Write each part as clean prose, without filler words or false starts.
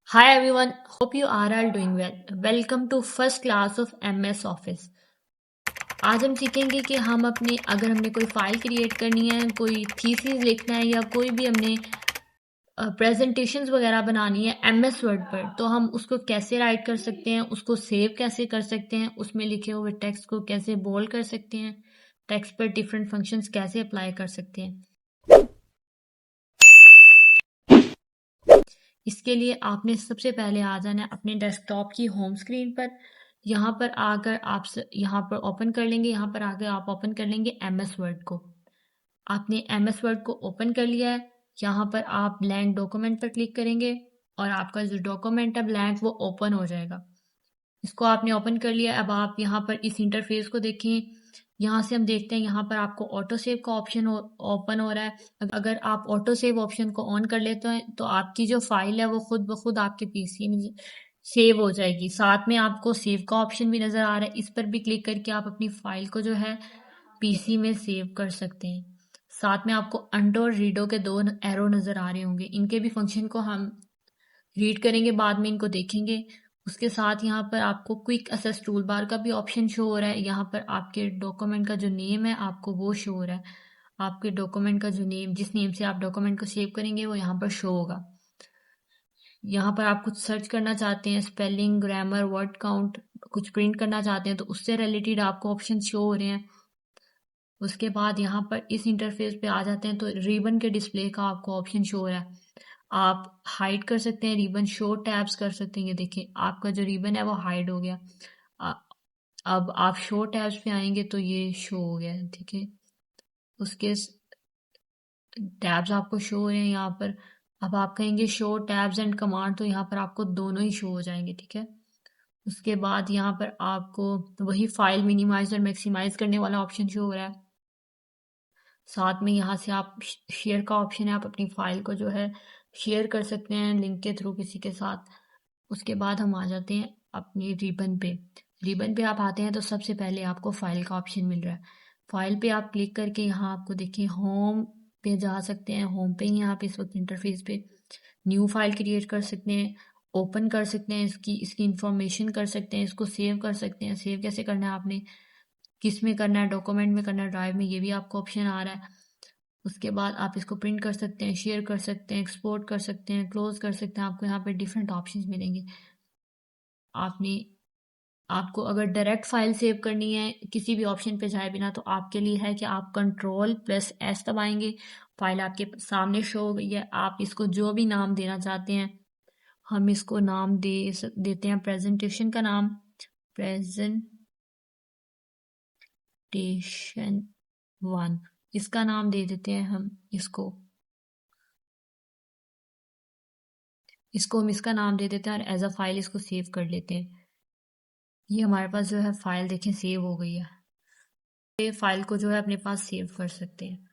Hi everyone, hope you are all doing well. Welcome to first class of MS Office. आज हम सीखेंगे कि अगर हमने कोई फाइल क्रिएट करनी है, कोई थीसिस लिखना है या कोई भी हमने प्रेजेंटेशंस वगैरह बनानी है MS वर्ड पर, तो हम उसको कैसे राइट कर सकते हैं, उसको सेव कैसे कर सकते हैं, उसमें लिखे हुए टेक्स्ट को कैसे बोल्ड कर सकते हैं, टेक्स्ट पर डिफरेंट फंक्शंस कैसे अप्लाई कर सकते हैं। इसके लिए आपने सबसे पहले आ जाना है अपने डेस्कटॉप की होम स्क्रीन पर। यहाँ पर आकर यहाँ पर ओपन कर लेंगे, यहाँ पर आकर आप ओपन कर लेंगे MS वर्ड को। आपने MS वर्ड को ओपन कर लिया है। यहाँ पर आप ब्लैंक डॉक्यूमेंट पर क्लिक करेंगे और आपका जो डॉक्यूमेंट है ब्लैंक वो ओपन हो जाएगा। इसको आपने ओपन कर लिया। अब आप यहाँ पर इस इंटरफेस को देखें। यहाँ से हम देखते हैं यहाँ पर आपको ऑटो सेव का ऑप्शन ओपन हो रहा है। अगर आप ऑटो सेव ऑप्शन को ऑन कर लेते हैं तो आपकी जो फाइल है वो खुद ब खुद आपके पीसी में सेव हो जाएगी। साथ में आपको सेव का ऑप्शन भी नज़र आ रहा है। इस पर भी क्लिक करके आप अपनी फाइल को जो है पीसी में सेव कर सकते हैं। साथ में आपको अंडो और रीडो के दो एरो नज़र आ रहे होंगे। इनके भी फंक्शन को हम रीड करेंगे, बाद में इनको देखेंगे। उसके साथ यहाँ पर आपको क्विक असेस टूल बार का भी ऑप्शन शो हो रहा है। यहाँ पर आपके डॉक्यूमेंट का जो नेम है आपको वो शो हो रहा है। आपके डॉक्यूमेंट का जो नेम, जिस नेम से आप डॉक्यूमेंट को सेव करेंगे वो यहाँ पर शो होगा। यहाँ पर आप कुछ सर्च करना चाहते हैं, स्पेलिंग, ग्रामर, वर्ड काउंट, कुछ प्रिंट करना चाहते हैं तो उससे रिलेटेड आपको ऑप्शन शो हो रहे हैं। उसके बाद यहाँ पर इस इंटरफेस पे आ जाते हैं तो रिबन के डिस्प्ले का आपको ऑप्शन शो हो रहा है। आप हाइड कर सकते हैं रिबन, शो टैब्स कर सकते हैं। ये देखिए आपका जो रिबन है वो हाइड हो गया। आ- अब आप शो टैब्स पे आएंगे तो ये शो हो गया, ठीक है। उसके टैब्स आपको शो हो रहे हैं यहाँ पर। अब आप कहेंगे शो टैब्स एंड कमांड, तो यहाँ पर आपको दोनों ही शो हो जाएंगे, ठीक है। उसके बाद यहाँ पर आपको वही फाइल मिनिमाइज और मैक्सिमाइज करने वाला ऑप्शन शो हो रहा है। साथ में यहाँ से आप शेयर का ऑप्शन है, आप अपनी फाइल को जो है शेयर कर सकते हैं लिंक के थ्रू किसी के साथ। उसके बाद हम आ जाते हैं अपनी रिबन पे। रिबन पे आप आते हैं तो सबसे पहले आपको फाइल का ऑप्शन मिल रहा है। फाइल पे आप क्लिक करके यहाँ आपको देखिए होम पे जा सकते हैं। होम पे ही आप इस वक्त इंटरफेस पे न्यू फाइल क्रिएट कर सकते हैं, ओपन कर सकते हैं, इसकी इसकी इंफॉर्मेशन कर सकते हैं, इसको सेव कर सकते हैं। सेव कैसे करना है आपने, किस में करना है, डॉक्यूमेंट में करना है, ड्राइव में, ये भी आपको ऑप्शन आ रहा है। उसके बाद आप इसको प्रिंट कर सकते हैं, शेयर कर सकते हैं, एक्सपोर्ट कर सकते हैं, क्लोज कर सकते हैं। आपको यहाँ पे डिफरेंट ऑप्शंस मिलेंगे। आपने आपको अगर डायरेक्ट फाइल सेव करनी है किसी भी ऑप्शन पे जाए बिना, तो आपके लिए है कि आप कंट्रोल+S दबाएंगे। फाइल आपके सामने शो हो गई है। आप इसको जो भी नाम देना चाहते हैं, हम इसको नाम देते हैं प्रेजेंटेशन का नाम, प्रेजेंटेशन 1 इसका नाम दे देते हैं हम इसको हम इसका नाम दे देते हैं और एज अ फाइल इसको सेव कर लेते हैं। ये हमारे पास जो है फाइल देखें सेव हो गई है। ये फाइल को जो है अपने पास सेव कर सकते हैं।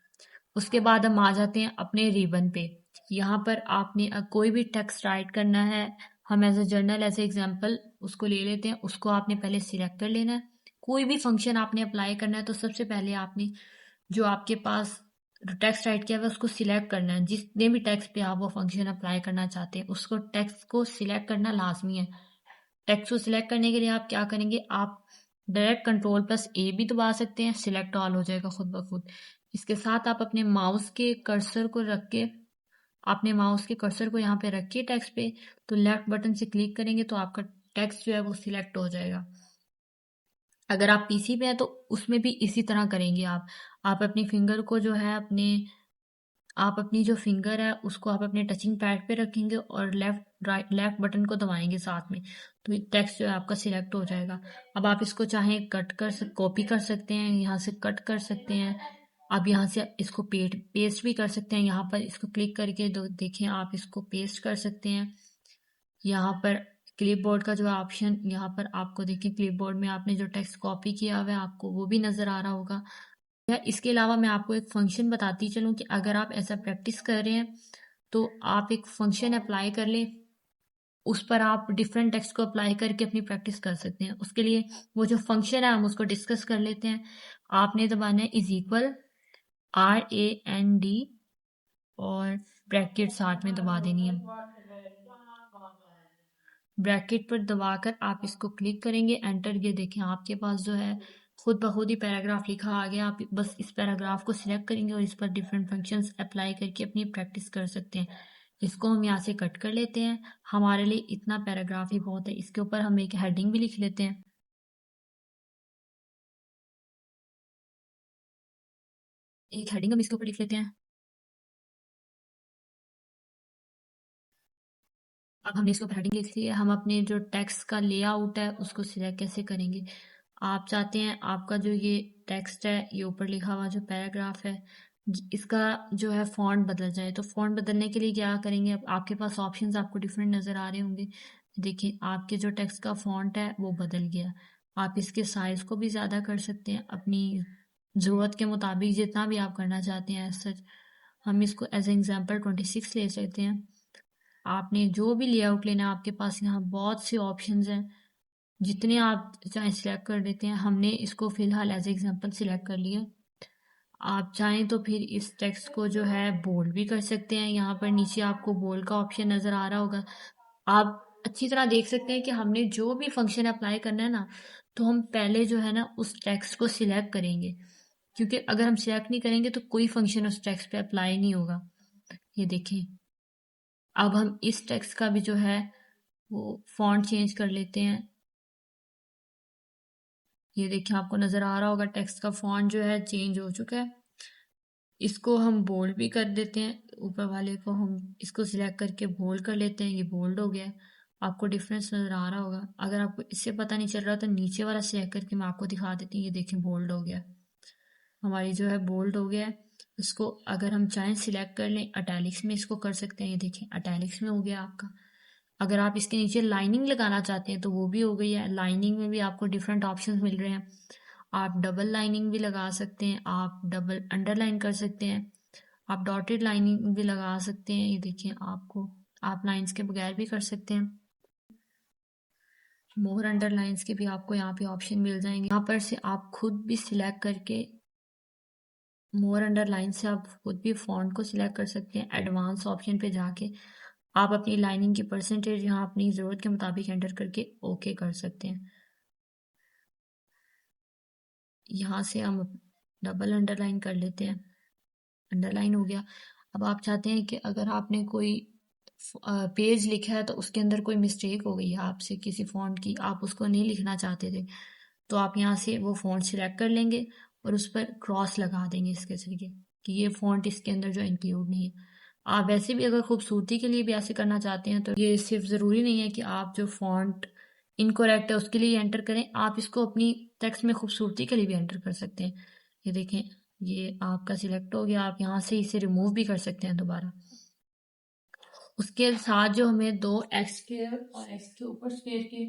उसके बाद हम आ जाते हैं अपने रिबन पे। यहाँ पर आपने कोई भी टेक्स्ट राइट करना है। हम as a general, as a example उसको ले लेते हैं। उसको आपने पहले सिलेक्ट कर लेना है। कोई भी फंक्शन आपने अप्लाई करना है तो सबसे पहले आपने जो आपके पास टेक्स्ट राइट किया हुआ है उसको सिलेक्ट करना है। जितने भी टेक्स्ट पे आप वो फंक्शन अप्लाई करना चाहते हैं उसको टेक्स्ट को सिलेक्ट करना लाजमी है। टेक्स्ट को सिलेक्ट करने के लिए आप क्या करेंगे, आप डायरेक्ट कंट्रोल+A भी दबा सकते हैं, सिलेक्ट ऑल हो जाएगा खुद ब खुद। इसके साथ आप अपने माउस के कर्सर को रख के अपने माउस के कर्सर को यहाँ पे रखिए टेक्स्ट पे, तो लेफ्ट बटन से क्लिक करेंगे तो आपका टेक्स्ट जो है वो सिलेक्ट हो जाएगा। अगर आप पीसी पे हैं तो उसमें भी इसी तरह करेंगे। आप अपनी फिंगर को जो है आप अपनी जो फिंगर है उसको आप अपने टचिंग पैड पे रखेंगे और लेफ्ट बटन को दबाएंगे साथ में, तो टेक्स्ट जो है आपका सिलेक्ट हो जाएगा। अब आप इसको चाहें कॉपी कर सकते हैं, यहाँ से कट कर सकते हैं। आप यहाँ से इसको पेस्ट भी कर सकते हैं। यहाँ पर इसको क्लिक करके देखें आप इसको पेस्ट कर सकते हैं। यहाँ पर क्लिपबोर्ड का जो ऑप्शन, यहाँ पर आपको देखिए क्लिपबोर्ड में आपने जो टेक्स्ट कॉपी किया हुआ है आपको वो भी नज़र आ रहा होगा। या इसके अलावा मैं आपको एक फंक्शन बताती चलूँ कि अगर आप ऐसा प्रैक्टिस कर रहे हैं तो आप एक फंक्शन अप्लाई कर लें, उस पर आप डिफरेंट टेक्स्ट को अप्लाई करके अपनी प्रैक्टिस कर सकते हैं। उसके लिए वो जो फंक्शन है हम उसको डिस्कस कर लेते हैं। आपने दबाना है =RAND और ब्रैकेट साथ में दबा देनी है। ब्रैकेट पर दबाकर आप इसको क्लिक करेंगे, एंटर, ये देखें आपके पास जो है खुद ब खुद ही पैराग्राफ लिखा आ गया। आप बस इस पैराग्राफ को सिलेक्ट करेंगे और इस पर डिफरेंट फंक्शंस अप्लाई करके अपनी प्रैक्टिस कर सकते हैं। इसको हम यहाँ से कट कर लेते हैं, हमारे लिए इतना पैराग्राफ ही बहुत है। इसके ऊपर हम एक हेडिंग भी लिख लेते हैं, एक हेडिंग हम इसके ऊपर लिख लेते हैं। अब हमने इसको हेडिंग लिख ली है, हम अपने जो टेक्स्ट का लेआउट है उसको सिलेक्ट कैसे करेंगे। आप चाहते हैं आपका जो ये टेक्स्ट है, ये ऊपर लिखा हुआ जो पैराग्राफ है, इसका जो है फॉन्ट बदल जाए। तो फॉन्ट बदलने के लिए क्या करेंगे, अब आपके पास ऑप्शंस आपको डिफरेंट नज़र आ रहे होंगे। देखिए आपके जो टेक्स्ट का फॉन्ट है वो बदल गया। आप इसके साइज़ को भी ज़्यादा कर सकते हैं अपनी ज़रूरत के मुताबिक, जितना भी आप करना चाहते हैं। सच हम इसको एज एग्जाम्पल 26 ले सकते हैं। आपने जो भी लेआउट लेना है, आपके पास यहाँ बहुत से ऑप्शंस हैं, जितने आप चाहे सिलेक्ट कर देते हैं। हमने इसको फिलहाल एज एग्जांपल सिलेक्ट कर लिया। आप चाहें तो फिर इस टेक्स्ट को जो है बोल्ड भी कर सकते हैं। यहाँ पर नीचे आपको बोल्ड का ऑप्शन नज़र आ रहा होगा। आप अच्छी तरह देख सकते हैं कि हमने जो भी फंक्शन अप्लाई करना है ना, तो हम पहले जो है ना उस टेक्स्ट को सिलेक्ट करेंगे, क्योंकि अगर हम सिलेक्ट नहीं करेंगे तो कोई फंक्शन उस टेक्स्ट पे अप्लाई नहीं होगा। ये देखें, अब हम इस टेक्स्ट का भी जो है वो फॉन्ट चेंज कर लेते हैं। ये देखिए आपको नज़र आ रहा होगा टेक्स्ट का फॉन्ट जो है चेंज हो चुका है। इसको हम बोल्ड भी कर देते हैं, ऊपर वाले को हम इसको सिलेक्ट करके बोल्ड कर लेते हैं। ये बोल्ड हो गया। आपको डिफरेंस नज़र आ रहा होगा। अगर आपको इससे पता नहीं चल रहा तो नीचे वाला सिलेक्ट करके मैं आपको दिखा देती हूँ। ये देखिए बोल्ड हो गया, हमारी जो है बोल्ड हो गया है। इसको अगर हम चाहें सिलेक्ट कर लें, अटैलिक्स में इसको कर सकते हैं। ये देखें अटैलिक्स में हो गया आपका। अगर आप इसके नीचे लाइनिंग लगाना चाहते हैं तो वो भी हो गई है। लाइनिंग में भी आपको डिफरेंट ऑप्शंस मिल रहे हैं। आप डबल लाइनिंग भी लगा सकते हैं, आप डबल अंडरलाइन कर सकते हैं, आप डॉटेड लाइनिंग भी लगा सकते हैं। ये देखिए आपको, आप लाइंस के बगैर भी कर सकते हैं। मोर अंडरलाइंस के भी आपको यहाँ पे ऑप्शन मिल जाएंगे। यहाँ पर से आप खुद भी सिलेक्ट करके मोर अंडरलाइन से आप खुद भी फॉन्ट को सिलेक्ट कर सकते हैं। एडवांस ऑप्शन पे जाके आप अपनी लाइनिंग की परसेंटेज यहाँ अपनी ज़रूरत के मुताबिक एंटर करके ओके कर सकते हैं। यहाँ से हम डबल अंडरलाइन कर लेते हैं, अंडरलाइन हो गया। अब आप चाहते हैं कि अगर आपने कोई पेज लिखा है तो उसके अंदर कोई मिस्टेक हो गई है आपसे किसी फॉन्ट की, आप उसको नहीं लिखना चाहते थे, तो आप यहाँ से वो फॉन्ट सिलेक्ट कर लेंगे और उस पर क्रॉस लगा देंगे इसके जरिए कि ये फॉन्ट इसके अंदर जो इंक्लूड नहीं है। आप वैसे भी अगर खूबसूरती के लिए भी ऐसे करना चाहते हैं तो ये सिर्फ ज़रूरी नहीं है कि आप जो फॉन्ट इनकरेक्ट है उसके लिए एंटर करें, आप इसको अपनी टेक्स्ट में खूबसूरती के लिए भी एंटर कर सकते हैं। ये देखें, ये आपका सिलेक्ट हो गया। आप यहाँ से इसे रिमूव भी कर सकते हैं दोबारा। उसके साथ जो हमें दो एक्स स्क्वायर और एक्स के ऊपर स्क्वायर के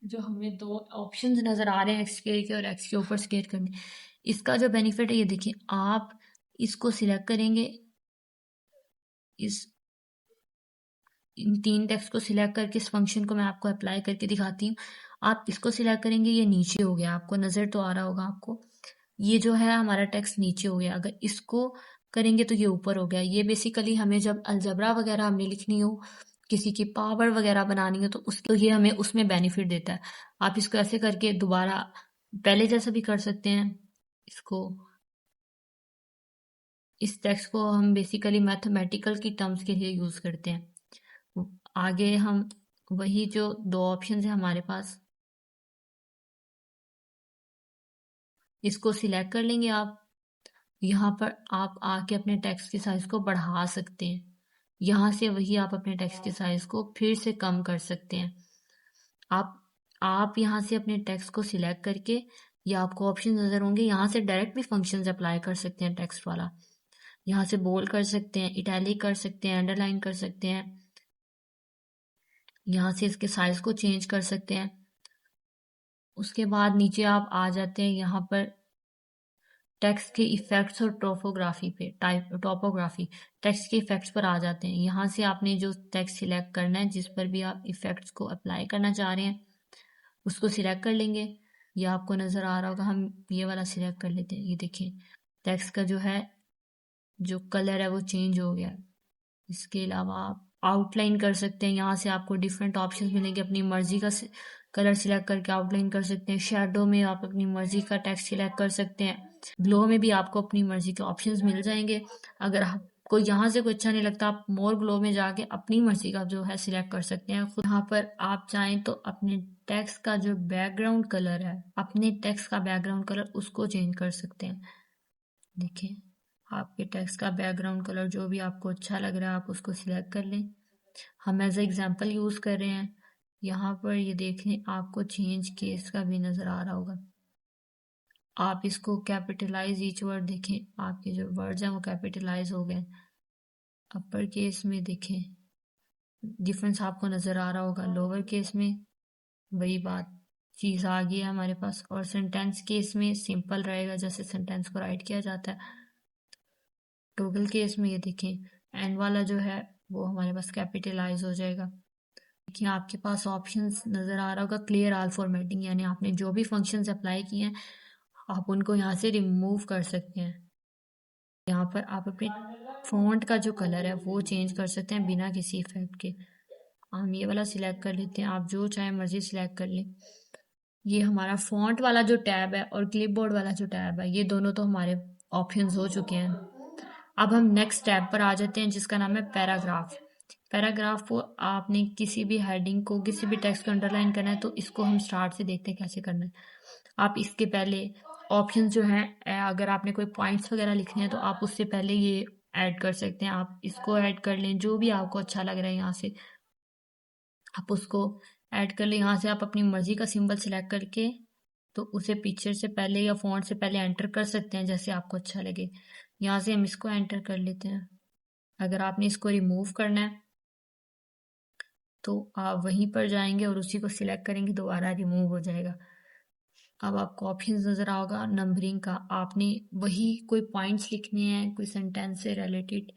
जो हमें दो ऑप्शंस नज़र आ रहे हैं, एक्स स्क्वायर के और एक्स के ऊपर स्क्वायर करने, इसका जो बेनिफिट है ये देखिए, आप इसको सिलेक्ट करेंगे, इस इन तीन टेक्स्ट को सिलेक्ट करके इस फंक्शन को मैं आपको अप्लाई करके दिखाती हूँ। आप इसको सिलेक्ट करेंगे, ये नीचे हो गया, आपको नज़र तो आ रहा होगा आपको, ये जो है हमारा टेक्स्ट नीचे हो गया। अगर इसको करेंगे तो ये ऊपर हो गया। ये बेसिकली हमें जब अलजबरा वगैरह हमने लिखनी हो, किसी की पावर वगैरह बनानी हो, तो उसके ये हमें उसमें बेनिफिट देता है। आप इसको ऐसे करके दोबारा पहले जैसा भी कर सकते हैं। इसको, इस टेक्स्ट को हम बेसिकली मैथमेटिकल की टर्म्स के लिए यूज़ करते हैं। आगे हम वही जो दो ऑप्शन है हमारे पास, इसको सिलेक्ट कर लेंगे आप। यहाँ पर आप आके अपने टेक्स्ट के साइज को बढ़ा सकते हैं। यहाँ से वही आप अपने टेक्स्ट के साइज को फिर से कम कर सकते हैं। आप यहाँ से अपने टेक्स्ट को सिलेक्ट करके, या आपको ऑप्शन नज़र होंगे, यहाँ से डायरेक्ट भी फंक्शंस अप्लाई कर सकते हैं टेक्स्ट वाला। यहाँ से बोल्ड कर सकते हैं, इटैलिक कर सकते हैं, अंडरलाइन कर सकते हैं। यहाँ से इसके साइज को चेंज कर सकते हैं। उसके बाद नीचे आप आ जाते हैं यहाँ पर टेक्स्ट के इफेक्ट्स और टोपोग्राफी पे, टोपोग्राफी टेक्स्ट के इफेक्ट्स पर आ जाते हैं। यहाँ से आपने जो टेक्स्ट सिलेक्ट करना है, जिस पर भी आप इफेक्ट्स को अप्लाई करना चाह रहे हैं, उसको सिलेक्ट कर लेंगे। ये आपको नज़र आ रहा होगा, हम ये वाला सिलेक्ट कर लेते हैं। ये देखिए टेक्स्ट का जो है जो कलर है वो चेंज हो गया। इसके अलावा आप आउटलाइन कर सकते हैं। यहाँ से आपको डिफरेंट ऑप्शंस मिलेंगे, अपनी मर्जी का कलर सिलेक्ट करके आउटलाइन कर सकते हैं। शेडो में आप अपनी मर्जी का टेक्स्ट सिलेक्ट कर सकते हैं। ग्लो में भी आपको अपनी मर्जी के ऑप्शंस मिल जाएंगे। अगर आपको यहाँ से कोई अच्छा नहीं लगता, आप मोर ग्लो में जाके अपनी मर्जी का जो है सिलेक्ट कर सकते हैं। खुद यहाँ पर आप चाहें तो अपने टेक्स्ट का जो बैकग्राउंड कलर है, अपने टेक्स्ट का बैकग्राउंड कलर उसको चेंज कर सकते हैं। देखिए, आपके टेक्स्ट का बैकग्राउंड कलर जो भी आपको अच्छा लग रहा है आप उसको सिलेक्ट कर लें। हम एज एग्जांपल यूज़ कर रहे हैं। यहाँ पर ये देख लें, आपको चेंज केस का भी नज़र आ रहा होगा। आप इसको कैपिटलाइज ईच वर्ड देखें, आपके जो वर्ड्स हैं वो कैपिटलाइज हो गए। अपर केस में देखें, डिफरेंस आपको नज़र आ रहा होगा। लोअर केस में वही बात चीज़ आ गई है हमारे पास। और सेंटेंस केस में सिंपल रहेगा, जैसे सेंटेंस को राइट किया जाता है। टोटल केस में ये देखें, एंड वाला जो है वो हमारे पास कैपिटलाइज हो जाएगा। देखिए, आपके पास ऑप्शंस नज़र आ रहा होगा। क्लियर ऑल फॉर्मेटिंग, यानी आपने जो भी फंक्शंस अप्लाई किए हैं आप उनको यहाँ से रिमूव कर सकते हैं। यहाँ पर आप अपने फ़ॉन्ट का जो कलर है वो चेंज कर सकते हैं बिना किसी इफेक्ट के। हम ये वाला सिलेक्ट कर लेते हैं, आप जो चाहे मर्जी सिलेक्ट कर लें। ये हमारा फ़ॉन्ट वाला जो टैब है और क्लिपबोर्ड वाला जो टैब है, ये दोनों तो हमारे ऑप्शंस हो चुके हैं। अब हम नेक्स्ट टैब पर आ जाते हैं, जिसका नाम है पैराग्राफ। पैराग्राफ को आपने किसी भी हेडिंग को, किसी भी टेक्स्ट को अंडरलाइन करना है तो इसको हम स्टार्ट से देखते हैं कैसे करना है। आप इसके पहले ऑप्शंस जो हैं, अगर आपने कोई पॉइंट्स वगैरह लिखने हैं तो आप उससे पहले ये ऐड कर सकते हैं। आप इसको ऐड कर लें, जो भी आपको अच्छा लग रहा है यहाँ से आप उसको ऐड कर लें। यहाँ से आप अपनी मर्जी का सिंबल सिलेक्ट करके तो उसे पिक्चर से पहले या फ़ॉन्ट से पहले एंटर कर सकते हैं, जैसे आपको अच्छा लगे। यहाँ से हम इसको एंटर कर लेते हैं। अगर आपने इसको रिमूव करना है तो आप वहीं पर जाएंगे और उसी को सिलेक्ट करेंगे, दोबारा रिमूव हो जाएगा। अब आपको ऑप्शन नज़र आओगा नंबरिंग का। आपने वही कोई पॉइंट्स लिखने हैं, कोई सेंटेंस से रिलेटेड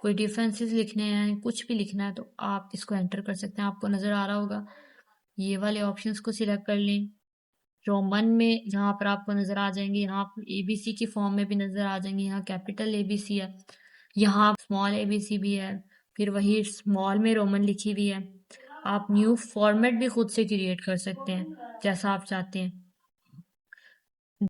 कोई डिफरेंसेस लिखने हैं, कुछ भी लिखना है तो आप इसको एंटर कर सकते हैं। आपको नज़र आ रहा होगा, ये वाले ऑप्शंस को सिलेक्ट कर लें। रोमन में यहाँ पर आपको नज़र आ जाएंगे, यहाँ पर ABC की फॉर्म में भी नज़र आ जाएंगे। यहाँ कैपिटल ABC है, यहाँ स्मॉल ABC भी है, फिर वही स्मॉल में रोमन लिखी हुई है। आप न्यू फॉर्मेट भी खुद से क्रिएट कर सकते हैं जैसा आप चाहते हैं।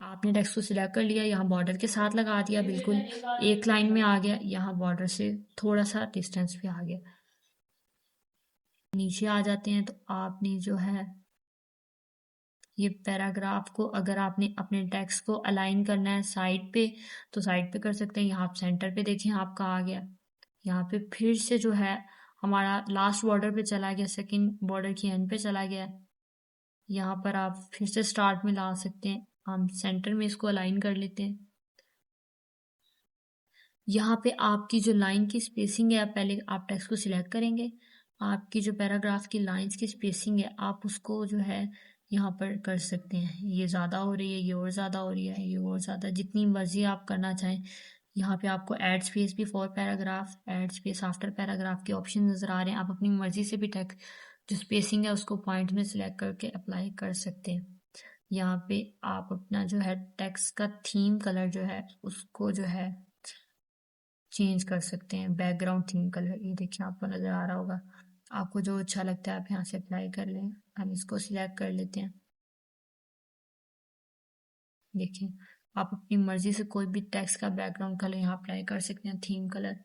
आपने टेक्स्ट को सिलेक्ट कर लिया, यहाँ बॉर्डर के साथ लगा दिया, बिल्कुल एक लाइन में आ गया। यहाँ बॉर्डर से थोड़ा सा डिस्टेंस पे आ गया। नीचे आ जाते हैं तो आपने जो है ये पैराग्राफ को, अगर आपने अपने टेक्स्ट को अलाइन करना है साइड पे तो साइड पे कर सकते हैं। यहाँ आप सेंटर पे देखें आपका आ गया। यहाँ पे फिर से जो है हमारा लास्ट बॉर्डर पे चला गया, सेकंड बॉर्डर की एंड पे चला गया। यहाँ पर आप फिर से स्टार्ट में ला सकते हैं। हम सेंटर में इसको अलाइन कर लेते हैं। यहाँ पे आपकी जो लाइन की स्पेसिंग है, पहले आप टेक्स्ट को सिलेक्ट करेंगे। आपकी जो पैराग्राफ की लाइंस की स्पेसिंग है आप उसको जो है यहाँ पर कर सकते हैं। ये ज़्यादा हो रही है, ये और ज़्यादा हो रही है, ये और ज़्यादा, जितनी मर्जी आप करना चाहें। यहाँ पे आपको add space before paragraph, add space after paragraph के ऑप्शन नज़र आ रहे हैं। आप अपनी मर्जी से भी टेक्स्ट जो स्पेसिंग है उसको पॉइंट में सिलेक्ट करके अप्लाई कर सकते हैं। यहाँ पे आप अपना जो है टेक्स्ट का थीम कलर जो है उसको जो है चेंज कर सकते हैं। बैकग्राउंड थीम कलर, ये देखिए आपको नज़र आ रहा होगा। आपको जो अच्छा लगता है आप यहाँ से अप्लाई कर लें। हम इसको सिलेक्ट कर लेते हैं। देखिए, आप अपनी मर्जी से कोई भी टेक्स्ट का बैकग्राउंड कलर यहाँ अप्लाई कर सकते हैं, थीम कलर।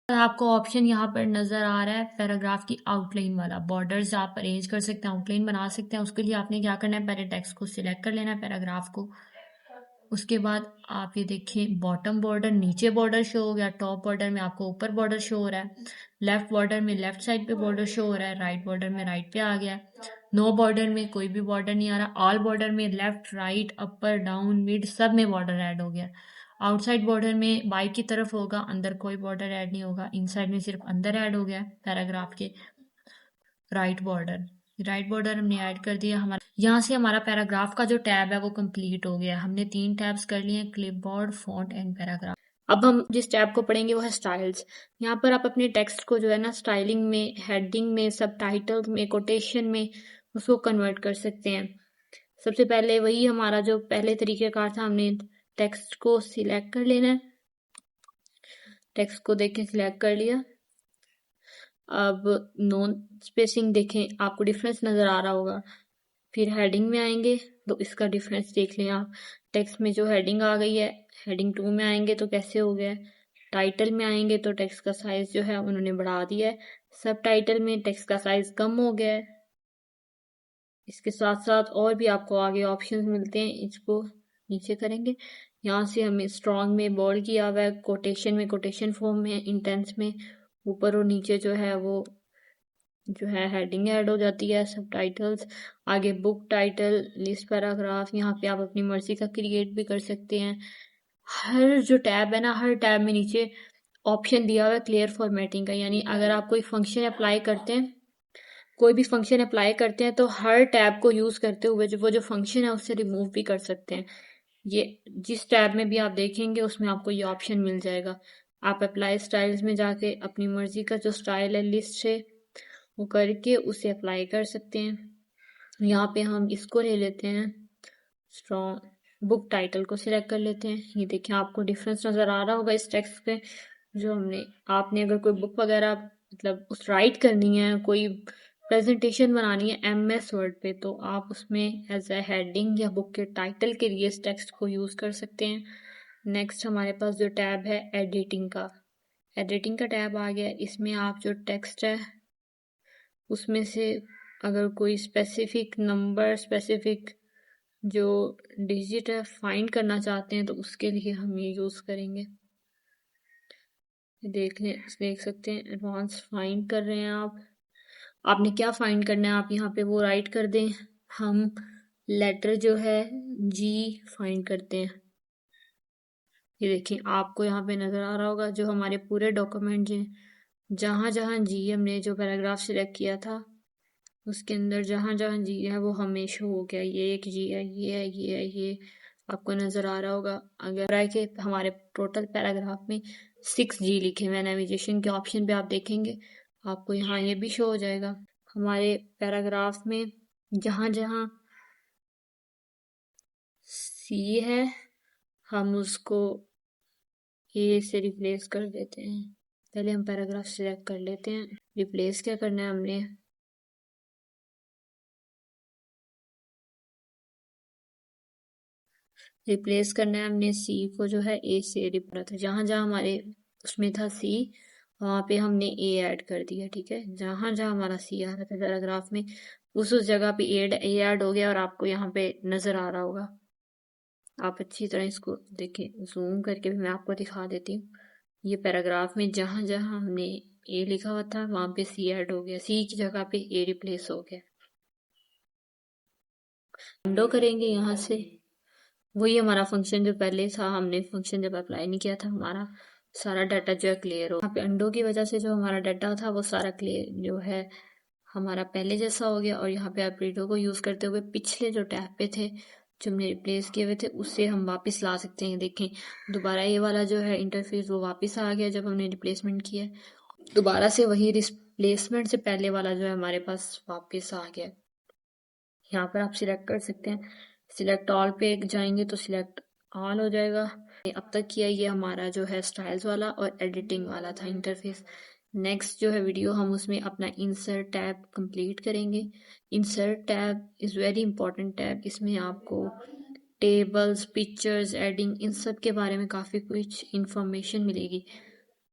आपको ऑप्शन यहाँ पर नज़र आ रहा है पैराग्राफ की आउटलाइन वाला। बॉर्डर्स आप अरेंज कर सकते हैं, आउटलाइन बना सकते हैं। उसके लिए आपने क्या करना है, पहले टेक्स्ट को सिलेक्ट कर लेना है, पैराग्राफ को। उसके बाद आप ये देखिए बॉटम बॉर्डर, नीचे बॉर्डर शो हो गया, टॉप बॉर्डर में आपको ऊपर बॉर्डर शो हो रहा है, लेफ्ट बॉर्डर में लेफ्ट साइड पे बॉर्डर शो हो रहा है, राइट बॉर्डर में राइट पे आ गया। नो बॉर्डर में कोई भी बॉर्डर नहीं आ रहा। ऑल बॉर्डर में left right upper down mid सब में बॉर्डर ऐड हो गया। आउटसाइड बॉर्डर में बाई की तरफ होगा, अंदर कोई बॉर्डर ऐड नहीं होगा। इनसाइड में सिर्फ अंदर ऐड हो गया पैराग्राफ के। राइट बॉर्डर हमने ऐड कर दिया। हमारा यहाँ से हमारा पैराग्राफ का जो टैब है वो कंप्लीट हो गया। हमने 3 टैब्स कर लिए हैं, क्लिपबोर्ड, फॉन्ट एंड पैराग्राफ। अब हम जिस टैब को पढ़ेंगे वो है स्टाइल्स। यहाँ पर आप अपने टेक्स्ट को जो है ना स्टाइलिंग में, हेडिंग में, सबटाइटल्स में, कोटेशन में उसको कन्वर्ट कर सकते हैं। सबसे पहले वही हमारा जो पहले तरीकेकार था, हमने टेक्स्ट को सिलेक्ट कर लेना है। टेक्स्ट को देख के सिलेक्ट कर लिया। अब नॉन स्पेसिंग देखें, आपको डिफरेंस नज़र आ रहा होगा। फिर हेडिंग में आएंगे तो इसका डिफरेंस देख लें आप। टेक्स्ट में जो हेडिंग आ गई है, हेडिंग 2 में आएंगे तो कैसे हो गया है। टाइटल में आएंगे तो टेक्स्ट का साइज जो है उन्होंने बढ़ा दिया है। सब टाइटल में टेक्स्ट का साइज कम हो गया है। इसके साथ साथ और भी आपको आगे ऑप्शंस मिलते हैं, इसको नीचे करेंगे। यहाँ से हमें स्ट्रॉन्ग में बोल्ड किया हुआ है, कोटेशन में कोटेशन फॉर्म में, इंटेंस में ऊपर और नीचे जो है वो जो है हेडिंग ऐड हो जाती है, सब टाइटल्स। आगे बुक टाइटल, लिस्ट पैराग्राफ, यहाँ पे आप अपनी मर्जी का क्रिएट भी कर सकते हैं। हर जो टैब है ना, हर टैब में नीचे ऑप्शन दिया हुआ है क्लियर फॉर्मेटिंग का, यानी अगर आप कोई फंक्शन अप्लाई करते हैं, कोई भी फंक्शन अप्लाई करते हैं तो हर टैब को यूज करते हुए जो वो जो फंक्शन है उससे रिमूव भी कर सकते हैं। ये जिस टैब में भी आप देखेंगे उसमें आपको ये ऑप्शन मिल जाएगा। आप अप्लाई स्टाइल्स में जाके अपनी मर्जी का जो स्टाइल है लिस्ट से वो करके उसे अप्लाई कर सकते हैं। यहाँ पे हम इसको ले लेते हैं, स्ट्रॉन्ग बुक टाइटल को सिलेक्ट कर लेते हैं। ये देखिए आपको डिफरेंस नज़र आ रहा होगा इस टेक्स्ट पे। जो हमने आपने अगर कोई बुक वगैरह मतलब उस राइट करनी है, कोई प्रेजेंटेशन बनानी है MS वर्ड पे, तो आप उसमें एज ए हेडिंग या बुक के टाइटल के लिए इस टेक्स्ट को यूज़ कर सकते हैं। नेक्स्ट हमारे पास जो टैब है एडिटिंग का, एडिटिंग का टैब आ गया। इसमें आप जो टेक्स्ट है उसमें से अगर कोई स्पेसिफिक नंबर, स्पेसिफिक जो डिजिट है फाइंड करना चाहते हैं तो उसके लिए हम ये यूज़ करेंगे। देख सकते हैं एडवांस फाइंड कर रहे हैं आप। आपने क्या फाइंड करना है आप यहाँ पे वो राइट कर दें। हम लेटर जो है G फाइंड करते हैं। ये देखिए आपको यहाँ पे नज़र आ रहा होगा जो हमारे पूरे डॉक्यूमेंट हैं, जहाँ जहाँ G हमने जो पैराग्राफ सिलेक्ट किया था उसके अंदर जहाँ जहाँ G है वो हमेशा हो गया। ये एक G है, ये है, ये है, ये आपको नज़र आ रहा होगा। अगर है कि हमारे टोटल पैराग्राफ में 6G लिखे हुए, नेविगेशन के ऑप्शन पे आप देखेंगे आपको यहाँ ये भी शो हो जाएगा। हमारे पैराग्राफ में जहाँ जहाँ C है हम उसको A से रिप्लेस कर देते हैं। पहले हम पैराग्राफ सिलेक्ट कर लेते हैं। रिप्लेस क्या करना है हमने, रिप्लेस करना है हमने C को जो है A से रिप्लेस था। जहाँ जहाँ हमारे उसमें था C वहाँ पे हमने A ऐड कर दिया। ठीक है, जहाँ जहाँ हमारा C आ रहा था पैराग्राफ में उस जगह पे A ऐड हो गया और आपको यहाँ पे नज़र आ रहा होगा। आप अच्छी तरह इसको देखें, जूम करके भी मैं आपको दिखा देती हूँ। ये पैराग्राफ में जहाँ जहाँ हमने A लिखा हुआ था वहाँ पे C ऐड हो गया, C की जगह पे A रिप्लेस हो गया। विंडो करेंगे यहाँ से, वही हमारा फंक्शन जो पहले था, हमने फंक्शन जब अप्लाई नहीं किया था हमारा सारा डाटा जो है क्लियर हो। यहाँ पे अंडो की वजह से जो हमारा डाटा था वो सारा क्लियर जो है हमारा पहले जैसा हो गया। और यहाँ पे आप रीडो को यूज़ करते हुए पिछले जो टैब पे थे जो हमने रिप्लेस किए हुए थे उससे हम वापस ला सकते हैं। देखें दोबारा ये वाला जो है इंटरफेस वो वापस आ गया जब हमने रिप्लेसमेंट किया। दोबारा से वही रिप्लेसमेंट से पहले वाला जो है हमारे पास वापस आ गया। यहाँ पर आप सिलेक्ट कर सकते हैं, सिलेक्ट ऑल पे जाएंगे तो सिलेक्ट ऑल हो जाएगा। अब तक किया ये हमारा जो है स्टाइल्स वाला और एडिटिंग वाला था इंटरफेस। नेक्स्ट जो है वीडियो हम उसमें अपना इंसर्ट टैब कंप्लीट करेंगे। Insert tab is very important tab. इसमें आपको टेबल्स, पिक्चर्स, एडिंग इन सब के बारे में काफ़ी कुछ इंफॉर्मेशन मिलेगी।